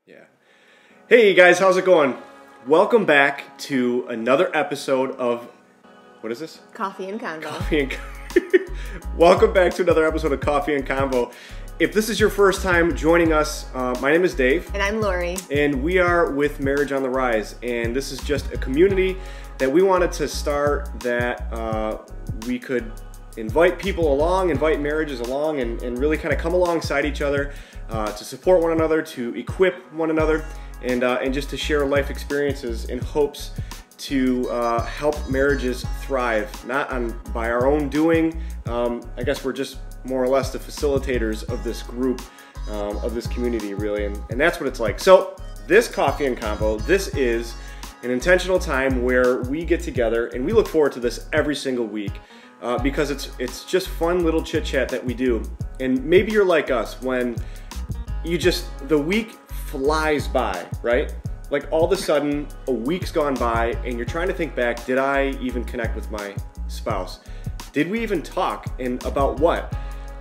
Yeah. Hey guys, how's it going? Welcome back to another episode of, what is this? Coffee and Convo. Welcome back to another episode of Coffee and Convo. If this is your first time joining us, my name is Dave. And I'm Lori. And we are with Marriage on the Rise. And this is just a community that we wanted to start that we could invite people along, invite marriages along, and really kind of come alongside each other to support one another, to equip one another, and just to share life experiences in hopes to help marriages thrive, not by our own doing. I guess we're just more or less the facilitators of this group, of this community, really, and that's what it's like. So this Coffee and Convo, this is an intentional time where we get together, and we look forward to this every single week because it's just fun little chit-chat that we do. And maybe you're like us when the week flies by, right? Like all of a sudden a week's gone by and you're trying to think back, did I even connect with my spouse? Did we even talk, and about what?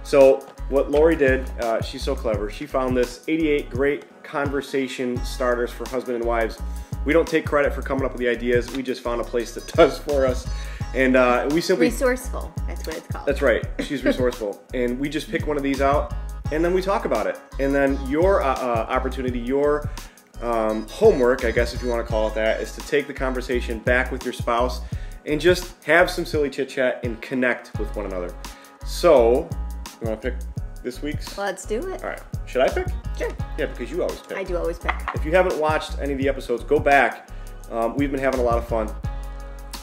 So what Lori did, she's so clever, she found this 88 great conversation starters for husband and wives. We don't take credit for coming up with the ideas, we just found a place that does for us. And we simply... Resourceful, that's what it's called. That's right, she's resourceful. And we just pick one of these out and then we talk about it. And then your opportunity, your homework, I guess if you want to call it that, is to take the conversation back with your spouse and just have some silly chit chat and connect with one another. So, you want to pick this week's? Let's do it. All right. Should I pick? Sure. Yeah, because you always pick. I do always pick. If you haven't watched any of the episodes, go back. We've been having a lot of fun.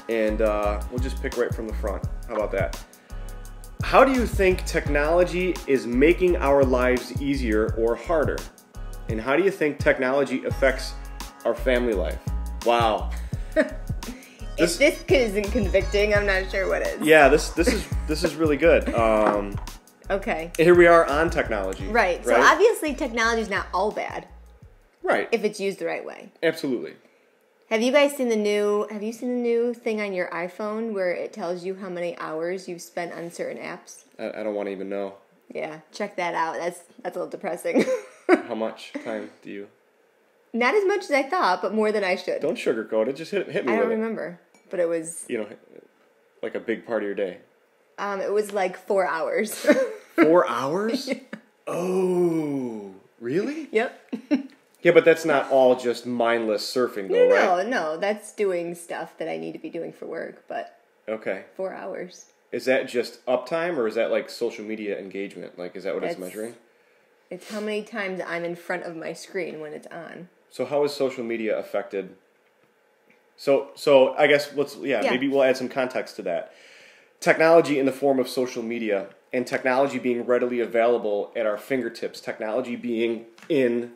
And we'll just pick right from the front. How about that? How do you think technology is making our lives easier or harder? And how do you think technology affects our family life? Wow. If this isn't convicting, I'm not sure what is. Yeah, this is really good. Okay. Here we are on technology. Right. So obviously technology is not all bad. Right. If it's used the right way. Absolutely. Have you guys seen the new thing on your iPhone where it tells you how many hours you've spent on certain apps? I don't want to even know. Yeah, check that out. That's a little depressing. How much time do you? Not as much as I thought, but more than I should. Don't sugarcoat it. Just hit me with it. I don't remember, but it was... like a big part of your day. It was like 4 hours. 4 hours? Yeah. Oh, really? Yep. Yeah, but that's not all just mindless surfing, though, right? No. That's doing stuff that I need to be doing for work, but... Okay. 4 hours. Is that just uptime, or is that like social media engagement? Like, is that what it's measuring? It's how many times I'm in front of my screen when it's on. So how is social media affected? So I guess maybe we'll add some context to that. Technology in the form of social media and technology being readily available at our fingertips, technology being in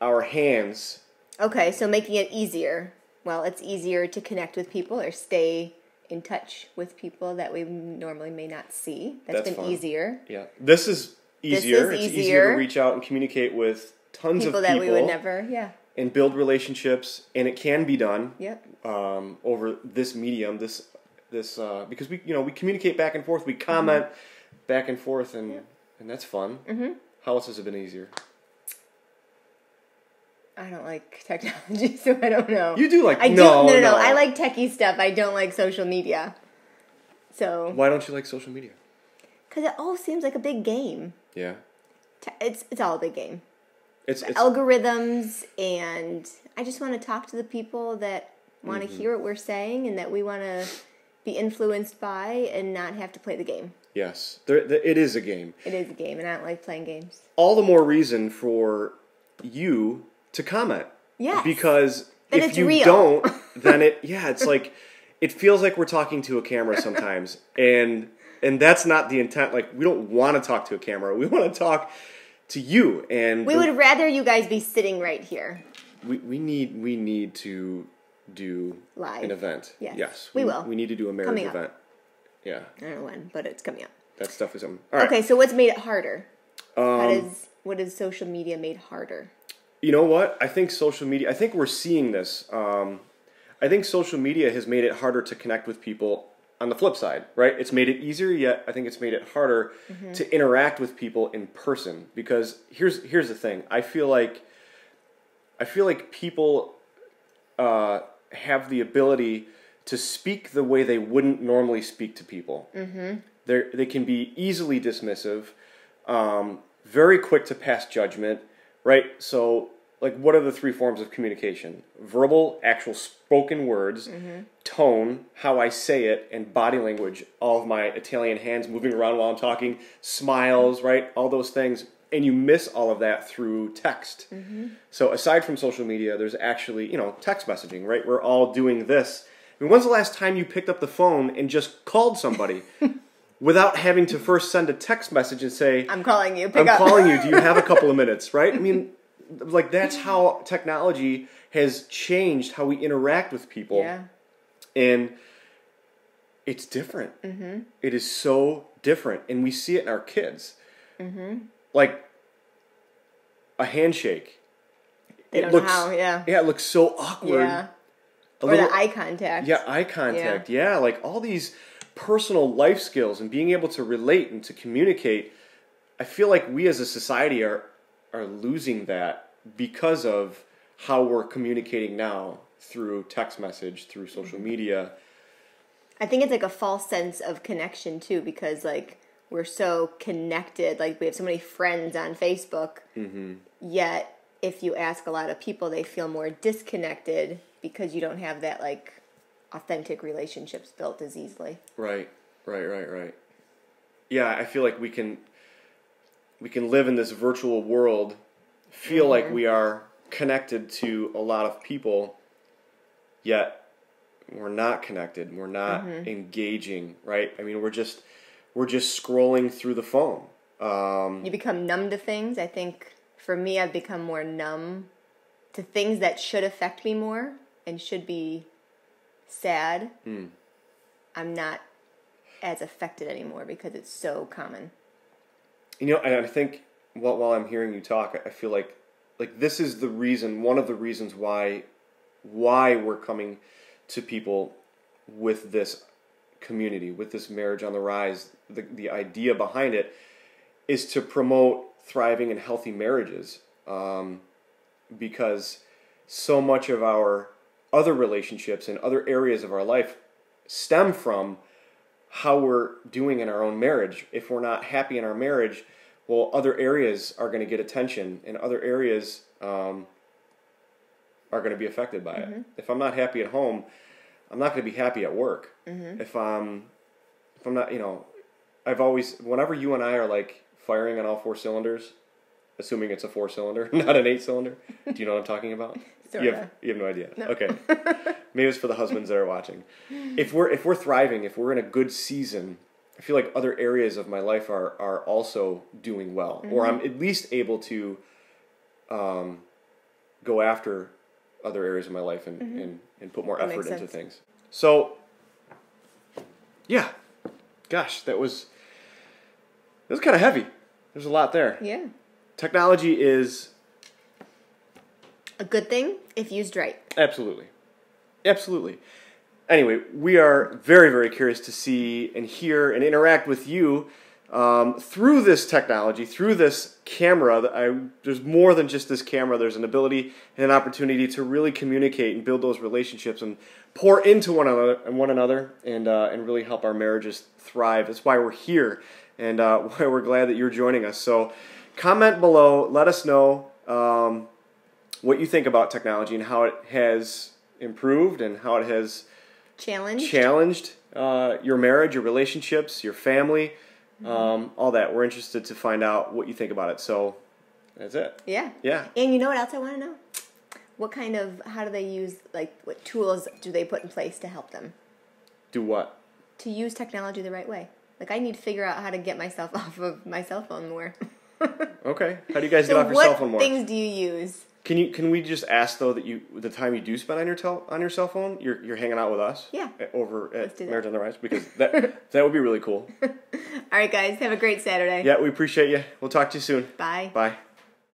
our hands. Okay, so making it easier. Well, it's easier to connect with people or stay in touch with people that we normally may not see. That's been fun. Easier. Yeah. This is easier. It's easier to reach out and communicate with tons of people that we would never, and build relationships, and it can be done. Yep. Over this medium, this because we communicate back and forth, we comment back and forth, and that's fun. Mm-hmm. How else has it been easier? I don't like technology, so I don't know. You do like No. I like techie stuff. I don't like social media. So why don't you like social media? Because it all seems like a big game. Yeah. It's all a big game. It's algorithms, and I just want to talk to the people that want to hear what we're saying and that we want to be influenced by and not have to play the game. Yes. It is a game. It is a game, and I don't like playing games. All the more reason for you to comment. Yes. Because then if you don't, then it's like, it feels like we're talking to a camera sometimes. And that's not the intent. Like, we don't want to talk to a camera. We want to talk to you. And we would rather you guys be sitting right here. We need to do live an event. Yes. We will. We need to do a marriage event. Yeah. I don't know when, but it's coming up. That stuff is all right. Okay, so what's made it harder? What has social media made harder? You know what? I think social media, I think we're seeing this. I think social media has made it harder to connect with people on the flip side, right? It's made it easier, yet I think it's made it harder to interact with people in person. Because here's the thing. I feel like I feel like people have the ability to speak the way they wouldn't normally speak to people. Mm-hmm. They can be easily dismissive, very quick to pass judgment, right? So, like, what are the three forms of communication? Verbal, actual spoken words, tone, how I say it, and body language. All of my Italian hands moving around while I'm talking, smiles, right? All those things. And you miss all of that through text. Mm-hmm. So aside from social media, there's actually, text messaging, right? We're all doing this. I mean, when's the last time you picked up the phone and just called somebody without having to first send a text message and say, I'm calling you, I'm calling you, do you have a couple of minutes, right? I mean, like, that's how technology has changed how we interact with people. Yeah. And it's different. Mm-hmm. It is so different. And we see it in our kids. Mm-hmm. Like, a handshake. They don't know how, yeah. Yeah, it looks so awkward. Yeah. Or the eye contact. Yeah, eye contact. Yeah, like all these personal life skills and being able to relate and to communicate. I feel like we as a society are losing that because of how we're communicating now through text message, through social media. I think it's like a false sense of connection too, because like we're so connected. Like we have so many friends on Facebook, yet if you ask a lot of people, they feel more disconnected because you don't have that like authentic relationships built as easily. Right. Yeah, I feel like we can live in this virtual world, feel like we are connected to a lot of people, yet we're not connected. We're not engaging, right? I mean, we're just scrolling through the phone. You become numb to things. I think for me, I've become more numb to things that should affect me more and should be sad. I'm not as affected anymore because it's so common. And I think while I'm hearing you talk, I feel like this is the reason, one of the reasons why we're coming to people with this community, with this Marriage on the Rise. The idea behind it is to promote thriving and healthy marriages, because so much of our other relationships and other areas of our life stem from how we're doing in our own marriage. If we're not happy in our marriage, well, other areas are going to get attention, and other areas are going to be affected by it. If I'm not happy at home, I'm not going to be happy at work. If I'm not, whenever you and I are like firing on all four cylinders, assuming it's a 4-cylinder, not an 8-cylinder. Do you know what I'm talking about? You have no idea. No. Okay. Maybe it's for the husbands that are watching. If we're thriving, if we're in a good season, I feel like other areas of my life are also doing well, or I'm at least able to go after other areas of my life and put more effort into things. So, yeah, gosh, that was kind of heavy. There's a lot there. Yeah. Technology is a good thing if used right. Absolutely. Anyway, we are very, very curious to see and hear and interact with you through this technology, through this camera. There's more than just this camera. There's an ability and an opportunity to really communicate and build those relationships and pour into one another and really help our marriages thrive. That's why we're here and why we're glad that you're joining us. So comment below. Let us know what you think about technology and how it has improved and how it has challenged your marriage, your relationships, your family, all that. We're interested to find out what you think about it. So that's it. Yeah. And you know what else I want to know? How do they use, what tools do they put in place to help them? Do what? To use technology the right way. I need to figure out how to get myself off of my cell phone more. Okay. How do you guys get off your cell phone more? What things do you use? Can we just ask though that the time you do spend on your cell phone, you're hanging out with us? Yeah. Over at Marriage on the Rise, because that would be really cool. All right, guys, have a great Saturday. Yeah, we appreciate you. We'll talk to you soon. Bye. Bye.